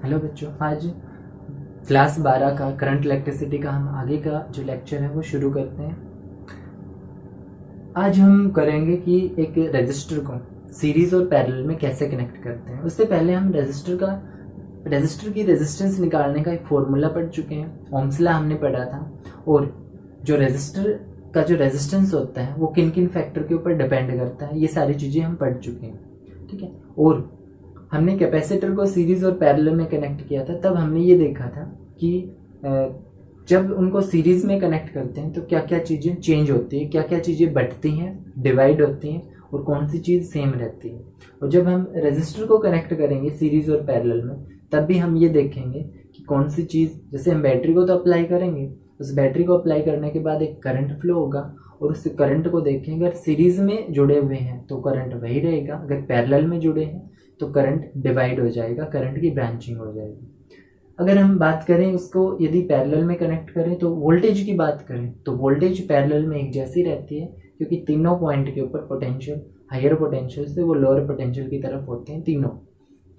Hello बच्चों, आज class 12 का करंट इलेक्ट्रिसिटी का हम आगे का जो लेक्चर है वो शुरू करते हैं। आज हम करेंगे कि एक रेजिस्टर को सीरीज और पैरेलल में कैसे कनेक्ट करते हैं। उससे पहले हम रेजिस्टर की रेजिस्टेंस निकालने का एक फॉर्मूला पढ़ चुके हैं। ओम्स लॉ हमने पढ़ा था, और जो रेजिस्टर का जो रेजिस्टेंस होता है वो किन किन फैक्टर के ऊपर डिपेंड करता है, ये सारी चीज़ें हम पढ़ चुके हैं। ठीक है, और हमने कैपेसिटर को सीरीज और पैरेलल में कनेक्ट किया था। तब हमने ये देखा था कि जब उनको सीरीज में कनेक्ट करते हैं तो क्या क्या चीज़ें चेंज होती है, क्या क्या चीज़ें बढ़ती हैं, डिवाइड होती हैं, और कौन सी चीज़ सेम रहती है। और जब हम रेजिस्टर को कनेक्ट करेंगे सीरीज और पैरेलल में, तब भी हम ये देखेंगे कि कौन सी चीज़, जैसे हम बैटरी को तो अप्लाई करेंगे, उस बैटरी को अप्लाई करने के बाद एक करंट फ्लो होगा, और उस करंट को देखेंगे। अगर सीरीज में जुड़े हुए हैं तो करंट वही रहेगा, अगर पैरेलल में जुड़े हैं तो करंट डिवाइड हो जाएगा, करंट की ब्रांचिंग हो जाएगी। अगर हम बात करें उसको, यदि पैरेलल में कनेक्ट करें तो वोल्टेज की बात करें तो वोल्टेज पैरेलल में एक जैसी रहती है, क्योंकि तीनों पॉइंट के ऊपर पोटेंशियल हायर पोटेंशियल से वो लोअर पोटेंशियल की तरफ होते हैं तीनों।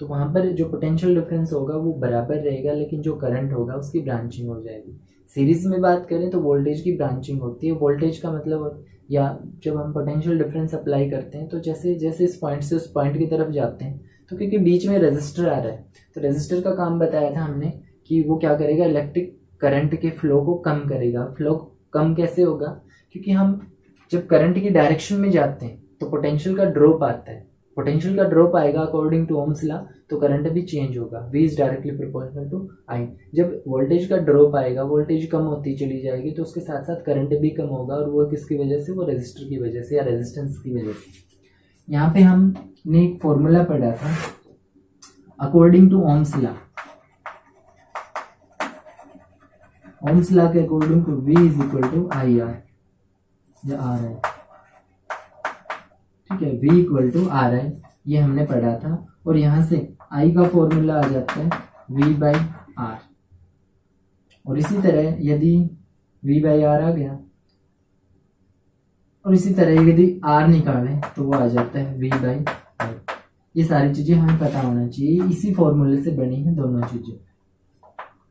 तो वहाँ पर जो पोटेंशियल डिफरेंस होगा वो बराबर रहेगा, लेकिन जो करंट होगा उसकी ब्रांचिंग हो जाएगी। सीरीज में बात करें तो वोल्टेज की ब्रांचिंग होती है। वोल्टेज का मतलब, या जब हम पोटेंशियल डिफरेंस अप्लाई करते हैं तो जैसे जैसे इस पॉइंट से उस पॉइंट की तरफ जाते हैं, तो क्योंकि बीच में रेजिस्टर आ रहा है, तो रेजिस्टर का काम बताया था हमने कि वो क्या करेगा, इलेक्ट्रिक करंट के फ्लो को कम करेगा। फ्लो कम कैसे होगा, क्योंकि हम जब करंट की डायरेक्शन में जाते हैं तो पोटेंशियल का ड्रॉप आता है। पोटेंशियल का ड्रॉप आएगा अकॉर्डिंग टू ओम्स लॉ, तो करंट भी चेंज होगा। V is directly proportional to I। जब वोल्टेज का ड्रॉप आएगा, वोल्टेज कम होती चली जाएगी, तो उसके साथ साथ करंट भी कम होगा, और वो किसकी वजह से, वो रेजिस्टर की वजह से या रेजिस्टेंस की वजह से। यहाँ पे हमने एक फॉर्मूला पढ़ा था according to Ohm's law. Ohm's law के according to V is equal to I R, या आर है, ठीक है। V equal to R I, ये हमने पढ़ा था। और यहाँ से I का फॉर्मूला आ जाता है V बाई आर, और इसी तरह यदि V बाई आर आ गया, और इसी तरह यदि R निकालें तो वो आ जाता है V बाई आई। ये सारी चीजें हमें पता होना चाहिए, इसी फॉर्मूले से बनी है दोनों चीजें,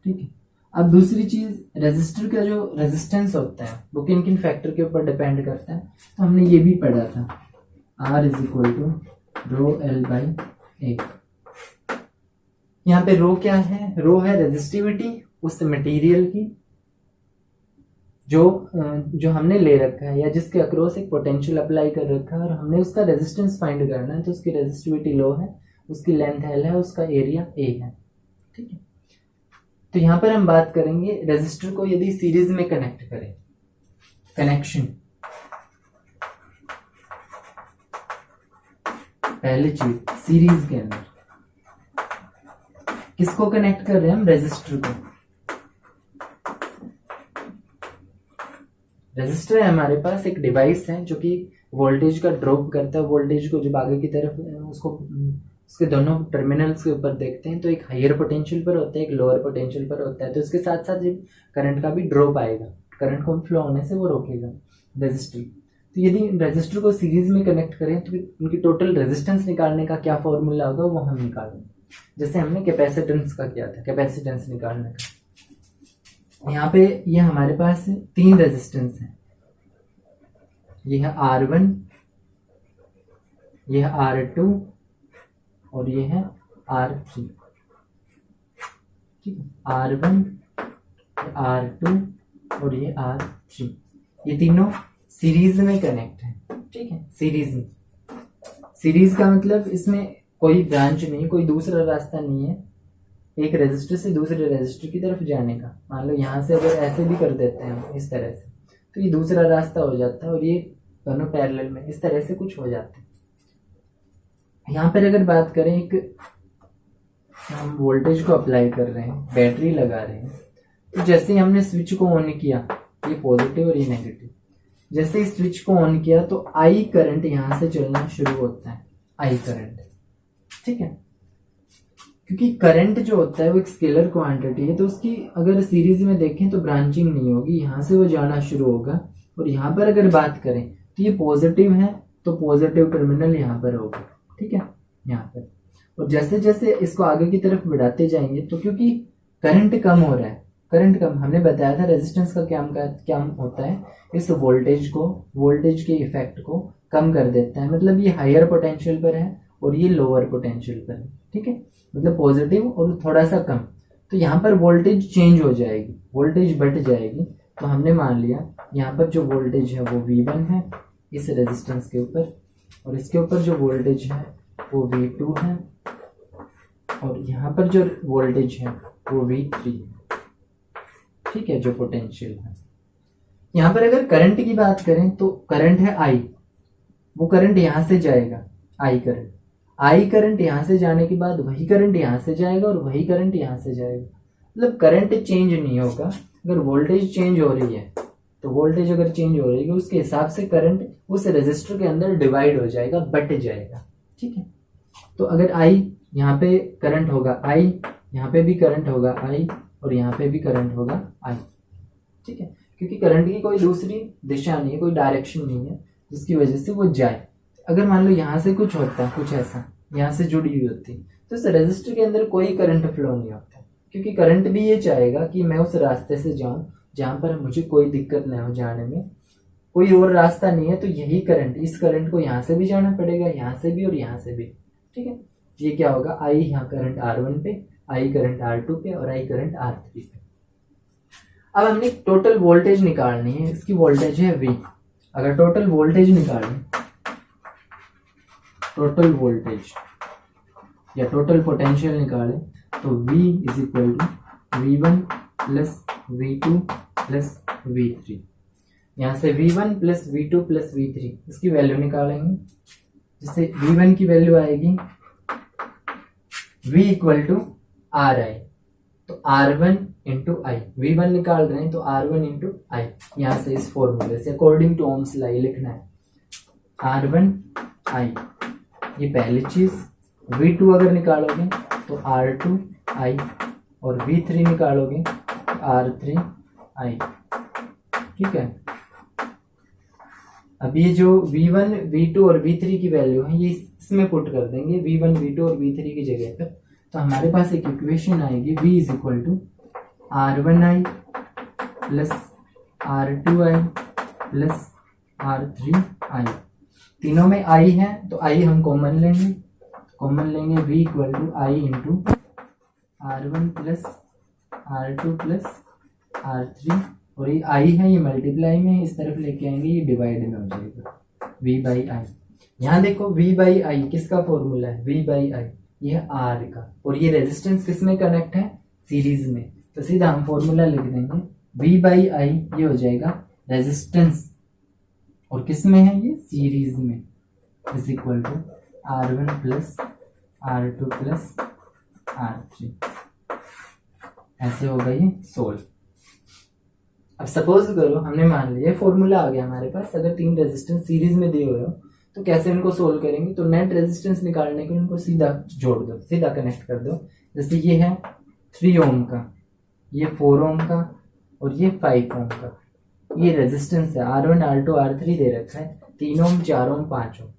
ठीक है। अब दूसरी चीज, रेजिस्टर का जो रेजिस्टेंस होता है वो किन किन फैक्टर के ऊपर डिपेंड करता है, तो हमने ये भी पढ़ा था। R is equal to rho L by A. यहाँ पे रो क्या है, रो है रेजिस्टिविटी उस मटेरियल की जो हमने ले रखा है, या जिसके अक्रॉस एक पोटेंशियल अप्लाई कर रखा है, और हमने उसका रेजिस्टेंस फाइंड करना है। तो उसकी रेजिस्टिविटी लो है, उसकी लेंथ एल है, उसका एरिया ए है, ठीक है। तो यहाँ पर हम बात करेंगे रेजिस्टर को यदि सीरीज में कनेक्ट करें, कनेक्शन। पहली चीज, सीरीज के अंदर किसको कनेक्ट कर रहे हैं हम, रेजिस्टर को। रेजिस्टर है हमारे पास एक डिवाइस है जो कि वोल्टेज का ड्रॉप करता है। वोल्टेज को जब आगे की तरफ उसको उसके दोनों टर्मिनल्स के ऊपर देखते हैं तो एक हायर पोटेंशियल पर होता है, एक लोअर पोटेंशियल पर होता है। तो इसके साथ साथ जब करंट का भी ड्रॉप आएगा, करंट को फ्लो होने से वो रोकेगा रेजिस्टर। तो यदि रेजिस्टर को सीरीज में कनेक्ट करें तो उनकी टोटल रेजिस्टेंस निकालने का क्या फॉर्मूला होगा वो हम निकालेंगे, जैसे हमने कैपेसिटेंस का किया था, कैपेसिटेंस निकालने का। यहाँ पे ये हमारे पास 3 रेजिस्टेंस है। ये है R1, ये है R2, और ये है R3, ठीक है। R1, R2 और ये R3, ये तीनों सीरीज में कनेक्ट है, ठीक है। सीरीज में, सीरीज का मतलब इसमें कोई ब्रांच नहीं, कोई दूसरा रास्ता नहीं है एक रेजिस्टर से दूसरे रेजिस्टर की तरफ जाने का। मान लो यहाँ से अगर ऐसे भी कर देते हैं हम इस तरह से, तो ये दूसरा रास्ता हो जाता है, और ये दोनों पैरेलल में इस तरह से कुछ हो जाते हैं। यहाँ पर अगर बात करें, एक हम वोल्टेज को अप्लाई कर रहे हैं, बैटरी लगा रहे हैं, तो जैसे ही हमने स्विच को ऑन किया, ये पॉजिटिव और ये नेगेटिव, जैसे ही स्विच को ऑन किया तो आई करंट यहाँ से चलना शुरू होता है, आई करंट, ठीक है। क्योंकि करंट जो होता है वो एक स्केलर क्वांटिटी है, तो उसकी अगर सीरीज में देखें तो ब्रांचिंग नहीं होगी, यहाँ से वो जाना शुरू होगा। और यहाँ पर अगर बात करें तो ये पॉजिटिव है, तो पॉजिटिव टर्मिनल यहाँ पर होगा, ठीक है, यहाँ पर। और जैसे जैसे इसको आगे की तरफ बढ़ाते जाएंगे तो क्योंकि करंट कम हो रहा है, करंट कम, हमने बताया था रेजिस्टेंस का क्या होता है, इस वोल्टेज के इफेक्ट को कम कर देता है। मतलब ये हायर पोटेंशियल पर है और ये लोअर पोटेंशियल पर है, ठीक है, मतलब पॉजिटिव और थोड़ा सा कम। तो यहाँ पर वोल्टेज चेंज हो जाएगी, वोल्टेज बढ़ जाएगी। तो हमने मान लिया यहाँ पर जो वोल्टेज है वो V1 है इस रेजिस्टेंस के ऊपर, और इसके ऊपर जो वोल्टेज है वो V2 है, और यहाँ पर जो वोल्टेज है वो V3 है, ठीक है, जो पोटेंशियल है। यहाँ पर अगर करंट की बात करें तो करंट है I, वो करंट यहाँ से जाएगा, I करंट यहाँ से जाने के बाद वही करंट यहाँ से जाएगा और वही करंट यहाँ से जाएगा। मतलब करंट चेंज नहीं होगा। अगर वोल्टेज चेंज हो रही है तो वोल्टेज अगर चेंज हो रही है उसके हिसाब से करंट उस रेजिस्टर के अंदर डिवाइड हो जाएगा, बट जाएगा, ठीक है। तो अगर I यहाँ पे करंट होगा I, यहाँ पे भी करंट होगा I, और यहाँ पे भी करंट होगा I, ठीक है, क्योंकि करंट की कोई दूसरी दिशा नहीं है, कोई डायरेक्शन नहीं है जिसकी वजह से वो जाए। अगर मान लो यहाँ से कुछ होता, कुछ ऐसा यहाँ से जुड़ी हुई होती, तो इस रेजिस्टर के अंदर कोई करंट फ्लो नहीं होता, क्योंकि करंट भी ये चाहेगा कि मैं उस रास्ते से जाऊं जहां पर मुझे कोई दिक्कत न हो जाने में, कोई और रास्ता नहीं है। तो यही करंट, इस करंट को यहाँ से भी जाना पड़ेगा, यहाँ से भी और यहाँ से भी, ठीक है। ये क्या होगा, I यहाँ करंट R1 पे, I करंट R2 पे और I करंट R3 पे। अब हमने टोटल वोल्टेज निकालनी है, इसकी वोल्टेज है V। अगर टोटल वोल्टेज निकालें, टोटल वोल्टेज या टोटल पोटेंशियल निकालें तो V is equal to V1 plus V2 plus V3। यहाँ से V1 plus V2 plus V3 इसकी वैल्यू निकालेंगे, जिससे V1 की वैल्यू आएगी V इक्वल टू RI, तो R1 इंटू I, V1 निकाल रहे हैं तो R1 इंटू I। यहाँ से इस फॉर्मूले से अकॉर्डिंग टू ओम्स लॉ लिखना है R1 I, ये पहली चीज। V2 अगर निकालोगे तो R2 I, और V3 निकालोगे तो R3 I, ठीक है। अब ये जो V1, V2 और V3 की वैल्यू है ये इसमें पुट कर देंगे, V1, V2 और V3 की जगह पर। तो हमारे पास एक इक्वेशन आएगी V is equal to R1I plus R2I plus R3I। तीनों में I है तो I हम कॉमन लेंगे, V equal to I into R1 plus R2 plus R3, और ये I है, ये मल्टीप्लाई में इस तरफ लेके आएंगे, ये डिवाइड में हो जाएगा V बाई I। यहाँ देखो V बाई I किसका फॉर्मूला है, V बाई I ये है R का, और ये रेजिस्टेंस किस में कनेक्ट है, सीरीज में। तो सीधा हम फॉर्मूला लिख देंगे V बाई I ये हो जाएगा रेजिस्टेंस, और किस में है ये, सीरीज में, is equal to R1 plus R2 plus R3। ऐसे होगा ये सोल्व। अब सपोज करो हमने मान लिया फॉर्मूला आ गया हमारे पास, अगर तीन रेजिस्टेंस सीरीज में दिए हुए हो तो कैसे इनको सोल्व करेंगे। तो नेट रेजिस्टेंस निकालने के लिए इनको सीधा जोड़ दो, सीधा कनेक्ट कर दो। जैसे ये है 3 ओम का, ये 4 ओम का और ये 5 ओम का, ये रेजिस्टेंस है। R1 R2 R3 दे रखा है, 3 ओम 4 ओम 5 ओम।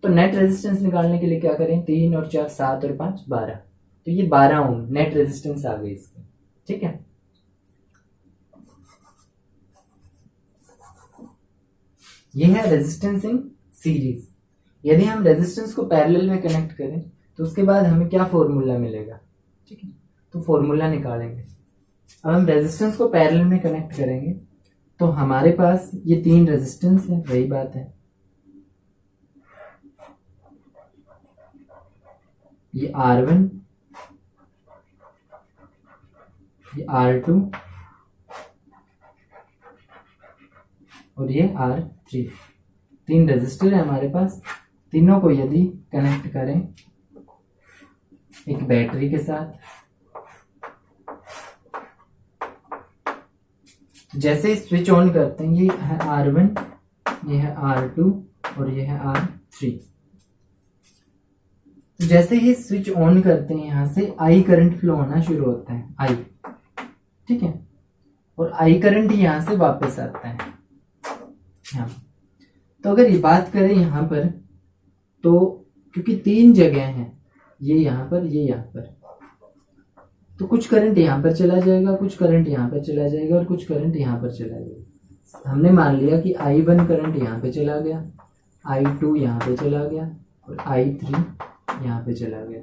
तो नेट रेजिस्टेंस निकालने के लिए क्या करें, 3 और 4 7 और 5 12, तो ये 12 ओम नेट रेजिस्टेंस आ गई इसकी, ठीक है। ये है रेजिस्टेंस इन सीरीज। यदि हम रेजिस्टेंस को पैरेलल में कनेक्ट करें तो उसके बाद हमें क्या फॉर्मूला मिलेगा, ठीक है, तो फॉर्मूला निकालेंगे। अब हम रेजिस्टेंस को पैरेलल में कनेक्ट करेंगे तो हमारे पास ये 3 रेजिस्टेंस है, वही बात है, ये R1, ये R2 और ये R3। 3 रेजिस्टर है हमारे पास। तीनों को यदि कनेक्ट करें एक बैटरी के साथ, जैसे ही स्विच ऑन करते हैं, ये है R1, ये है R2 और ये है R3। जैसे ही स्विच ऑन करते हैं यहां से I करंट फ्लो होना शुरू होता है, I, ठीक है, और I करंट यहां से वापस आता है यहाँ। तो अगर ये बात करें यहाँ पर तो क्योंकि 3 जगह हैं, ये यहाँ पर, ये यहाँ पर, तो कुछ करंट यहाँ पर चला जाएगा, कुछ करंट यहाँ पर चला जाएगा और कुछ करंट यहाँ पर चला जाएगा। हमने मान लिया कि I1 करंट यहाँ पे चला गया, I2 यहाँ पे चला गया और I3 यहाँ पे चला गया।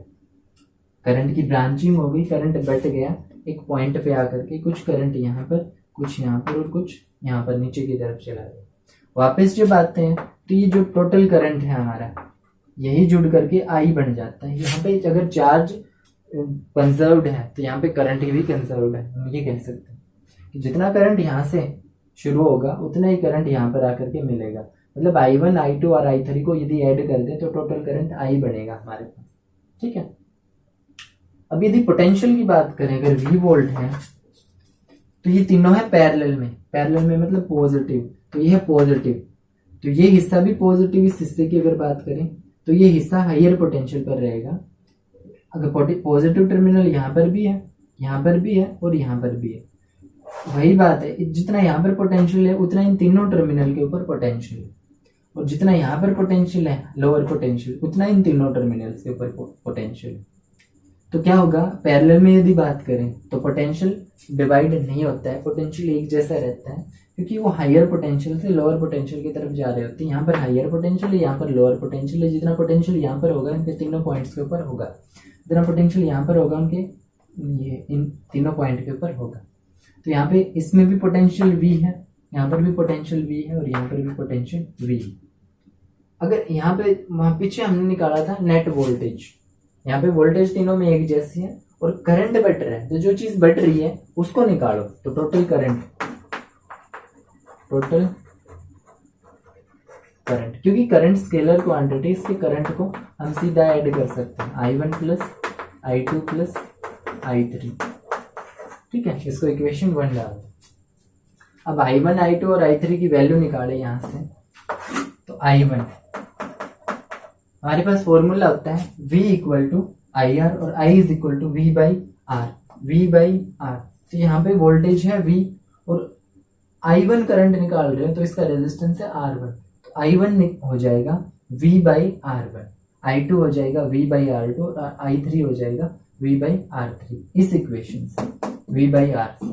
करंट की ब्रांचिंग हो गई, करंट बट गया एक पॉइंट पे आकर के, कुछ करंट यहाँ पर, कुछ यहाँ पर और कुछ यहाँ पर नीचे की तरफ चला गया। वापस जब आते हैं तो ये जो टोटल करंट है हमारा, यही जुड़ करके I बन जाता है। यहाँ पे अगर चार्ज कंजर्व्ड है तो यहाँ पे करंट भी कंजर्व्ड है। हम ये कह सकते हैं कि जितना करंट यहाँ से शुरू होगा उतना ही करंट यहाँ पर आकर के मिलेगा। मतलब I1, I2 और I3 को यदि ऐड कर दें तो टोटल करंट I बनेगा हमारे पास। ठीक है। अब यदि पोटेंशियल की बात करें, अगर V वोल्ट है तो ये तीनों है पैरेलल में मतलब पॉजिटिव, तो ये है पॉजिटिव, तो ये हिस्सा भी पॉजिटिव। इस हिस्से की अगर बात करें तो ये हिस्सा हायर पोटेंशियल पर रहेगा। अगर पॉजिटिव टर्मिनल यहाँ पर भी है, यहाँ पर भी है और यहाँ पर भी है, वही बात है, जितना यहाँ पर पोटेंशियल है उतना इन तीनों टर्मिनल के ऊपर पोटेंशियल है, और जितना यहाँ पर पोटेंशियल है लोअर पोटेंशियल, उतना इन तीनों टर्मिनल्स के ऊपर पोटेंशियल है। तो क्या होगा, पैरेलल में यदि बात करें तो पोटेंशियल डिवाइड नहीं होता है, पोटेंशियल एक जैसा रहता है, क्योंकि वो हायर पोटेंशियल से लोअर पोटेंशियल की तरफ जा रहे होते हैं। यहाँ पर हायर पोटेंशियल है, यहाँ पर लोअर पोटेंशियल है। जितना पोटेंशियल यहाँ पर होगा इनके तीनों पॉइंट्स के ऊपर होगा, जितना पोटेंशियल यहाँ पर होगा उनके ये इन तीनों पॉइंट के ऊपर होगा। तो यहाँ पे इसमें भी पोटेंशियल V है, यहाँ पर भी पोटेंशियल V है और यहाँ पर भी पोटेंशियल V है। अगर यहाँ पे वहाँ पीछे हमने निकाला था नेट वोल्टेज, यहाँ पे वोल्टेज तीनों में एक जैसी है और करंट बट रहा है, तो जो चीज बट रही है उसको निकालो, तो टोटल करंट, क्योंकि करंट स्केलर क्वांटिटी, इसके करंट को हम सीधा ऐड कर सकते हैं, I1 plus I2 plus I3। ठीक है, इसको इक्वेशन 1 डालो। अब I1, I2 और I3 की वैल्यू निकाले यहाँ से, तो I1 हमारे पास फॉर्मूला होता है V इक्वल टू IR और I is equal to V by R. तो यहाँ पे वोल्टेज है V और I1 करंट निकाल रहे हैं तो इसका रेजिस्टेंस है R1, तो I1 हो जाएगा V बाई R1, I2 हो जाएगा V बाई R2 और I3 हो जाएगा V बाई R3। इस इक्वेशन से V बाई R से,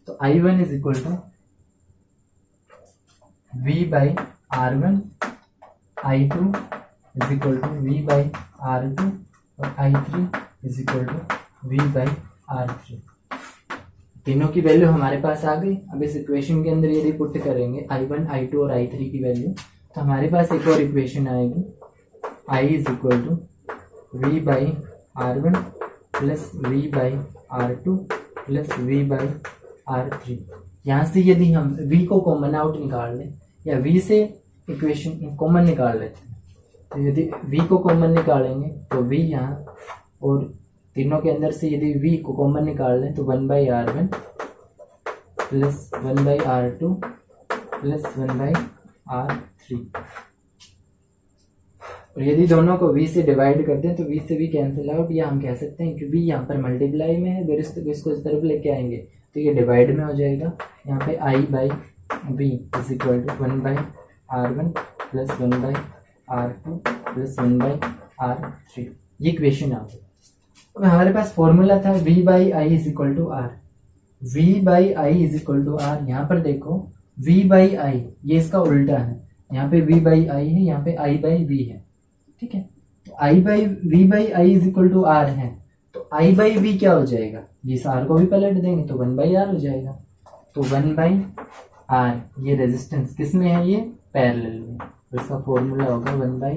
तो I1 is equal to V by R1, I2 is equal to V by R2 और I3 is equal to V by R3। तीनों की वैल्यू हमारे पास आ गई। अब इस इक्वेशन के अंदर यदि पुट करेंगे I1, I2 और I3 की वैल्यू, तो हमारे पास एक और इक्वेशन आएगी, I is equal to V by R1 plus V by R2 plus V by R3। यहाँ से यदि हम V को कॉमन आउट निकाल लें या V से इक्वेशन कॉमन निकाल लेते हैं, तो यदि V को कॉमन निकालेंगे तो V यहाँ, और तीनों के अंदर से यदि V को कॉमन निकाल लें तो 1 by R1 plus 1 by R2 plus 1 by R3, और यदि दोनों को V से डिवाइड कर दें तो V से V कैंसिल आउट, या हम कह सकते हैं कि V यहाँ पर मल्टीप्लाई में है, अगर इसको इस तरफ लेके आएंगे तो ये डिवाइड में हो जाएगा। यहाँ पे I by V is equal to 1 by R1 plus 1 by R2 plus 1 by R3। ये इक्वेशन आ गई। अब हमारे पास फॉर्मूला था V by I is equal to R, V by I is equal to R। यहाँ पर देखो V बाई I ये इसका उल्टा है, यहाँ पे V बाई I है, यहाँ पे I बाई V है। ठीक है, तो V by I is equal to R है, तो I बाई V क्या हो जाएगा, इस R को भी पलट देंगे तो 1 बाई R हो जाएगा। तो 1 बाई R, ये रेजिस्टेंस किस में है, ये पैरेलल में, तो इसका फॉर्मूला होगा 1 by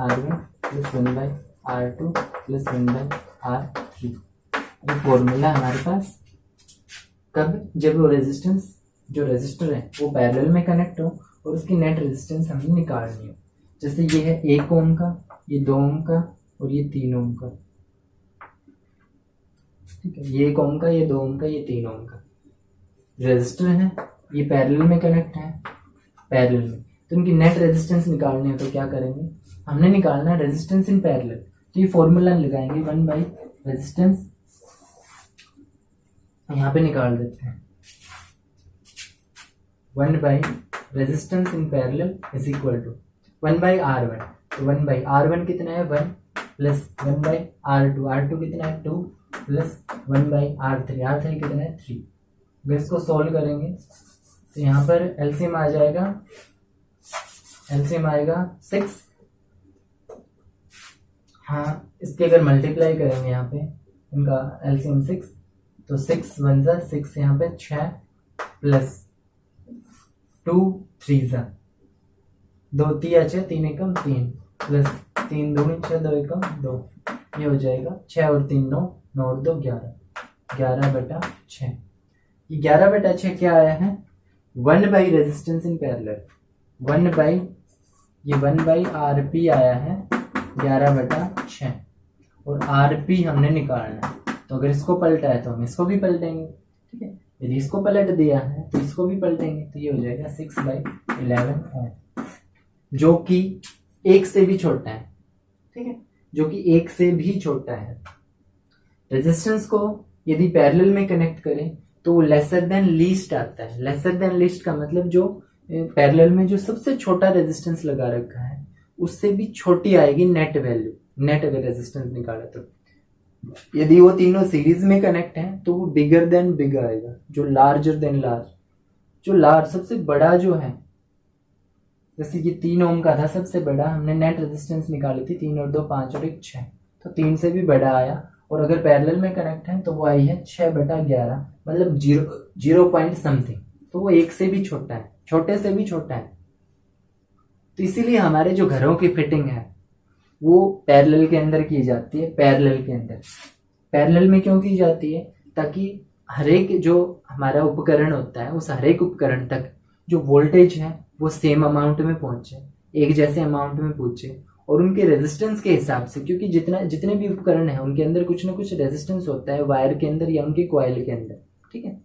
R1 plus 1 by R2 plus 1 by R3। ये फॉर्मूला हमारे पास कब, जब वो रेजिस्टेंस, जो रेजिस्टर है वो पैरेलल में कनेक्ट हो और उसकी नेट रेजिस्टेंस हमें निकालनी हो। जैसे ये है 1 ओम का, ये 2 ओम का और ये 3 ओम का। ठीक है, ये 1 ओम का, ये 2 ओम का, ये 3 ओम का रेजिस्टर है, ये पैरेलल में कनेक्ट है, पैरेलल में, तो इनकी नेट रेजिस्टेंस निकालनी है। तो क्या करेंगे, हमने निकालना है रेजिस्टेंस इन पैरेलल, तो ये फॉर्मूला लगाएंगे 1 बाई रेजिस्टेंस, यहाँ पे निकाल देते हैं 1 by resistance in parallel is equal to 1 by R1, तो 1 बाई R1 कितना है 1, प्लस 1/R2, R2 कितना है 2 प्लस 1/R3, R3 कितना है 3। अगर इसको सोल्व करेंगे तो यहाँ पर एलसीएम आ जाएगा, एलसीएम आएगा 6। हाँ, इसके अगर मल्टीप्लाई करेंगे यहाँ पे इनका एलसीएम 6, तो 6 1 जा 6, यहाँ पे 6 प्लस 2 3 जा 2 3 अच्छे 3 एकम 3 प्लस 3 2 6 2 एकम 2, ये हो जाएगा 6 और 3 9, 9 और 2 11, 11/6। ये 11/6 क्या आया है 1/, रेजिस्टेंस इन पैरेलल 1/, ये 1/RP आया है 11/6, और RP हमने निकालना है। तो अगर इसको पलटा है तो हम इसको भी पलटेंगे, ठीक है। यदि इसको पलट दिया है तो इसको भी पलटेंगे, तो ये हो जाएगा 6/11 ओम, जो कि 1 से भी छोटा है, ठीक है, जो कि 1 से भी छोटा है। रेजिस्टेंस को यदि पैरेलल में कनेक्ट करें तो वो लेसर देन लीस्ट आता है। लेसर देन लीस्ट का मतलब जो पैरेलल में जो सबसे छोटा रेजिस्टेंस लगा रखा है उससे भी छोटी आएगी नेट वैल्यू, नेट अगर रेजिस्टेंस निकाले तो। यदि वो तीनों सीरीज में कनेक्ट हैं तो वो बिगर देन बिग आएगा, जो लार्जर देन लार्ज, जो लार्ज सबसे बड़ा जो है, जैसे ये 3 ओम का था सबसे बड़ा, हमने नेट रेजिस्टेंस निकाली थी 3 और 2 5 और 1 6, तो 3 से भी बड़ा आया। और अगर पैरेलल में कनेक्ट है तो वो आई है 6/11, मतलब 0 पॉइंट समथिंग, तो वो 1 से भी छोटा है, छोटे से भी छोटा है। तो इसीलिए हमारे जो घरों की फिटिंग है वो पैरेलल के अंदर की जाती है। पैरेलल के अंदर, पैरेलल में क्यों की जाती है, ताकि हर एक जो हमारा उपकरण होता है उस हर एक उपकरण तक जो वोल्टेज है वो सेम अमाउंट में पहुंचे, एक जैसे अमाउंट में पहुंचे, और उनके रेजिस्टेंस के हिसाब से, क्योंकि जितने भी उपकरण हैं उनके अंदर कुछ ना कुछ रेजिस्टेंस होता है वायर के अंदर या उनके कॉइल के अंदर, ठीक है।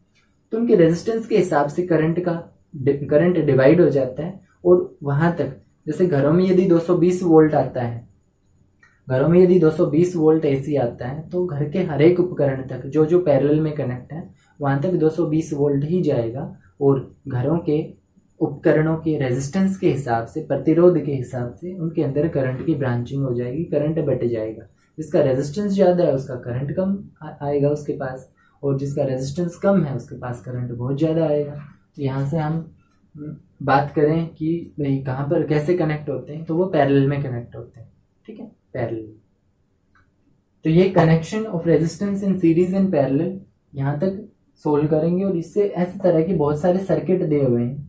तो उनके रेजिस्टेंस के हिसाब से करंट डिवाइड हो जाता है, और वहां तक, जैसे घरों में यदि 220 वोल्ट आता है, घरों में यदि 220 वोल्ट एसी आता है, तो घर के हर एक उपकरण तक जो जो पैरेलल में कनेक्ट है वहां तक 220 वोल्ट ही जाएगा, और घरों के उपकरणों के रेजिस्टेंस के हिसाब से, प्रतिरोध के हिसाब से उनके अंदर करंट की ब्रांचिंग हो जाएगी, करंट बट जाएगा। जिसका रेजिस्टेंस ज्यादा है उसका करंट कम आएगा उसके पास, और जिसका रेजिस्टेंस कम है उसके पास करंट बहुत ज्यादा आएगा। तो यहाँ से हम बात करें कि भाई कहाँ पर कैसे कनेक्ट होते हैं, तो वो पैरेलल में कनेक्ट होते हैं, ठीक है, पैरेलल। तो ये connection of resistance in series and parallel यहाँ तक सोल्व करेंगे। और इससे ऐसे तरह के बहुत सारे सर्किट दिए हुए हैं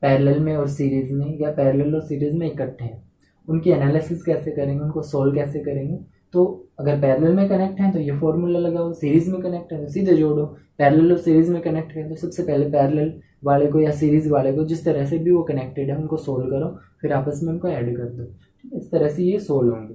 पैरेलल में और सीरीज में, या पैरेलल और सीरीज में इकट्ठे हैं, उनकी एनालिसिस कैसे करेंगे, उनको सोल्व कैसे करेंगे। तो अगर पैरेलल में कनेक्ट है तो ये फॉर्मूला लगाओ, सीरीज में कनेक्ट है तो सीधे जोड़ो। पैरेलल और सीरीज में कनेक्ट है तो सबसे पहले पैरेलल वाले को या सीरीज वाले को, जिस तरह से भी वो कनेक्टेड है, उनको सोल्व करो, फिर आपस में उनको ऐड कर दो, ठीक है। इस तरह से ये सोल्व होंगे।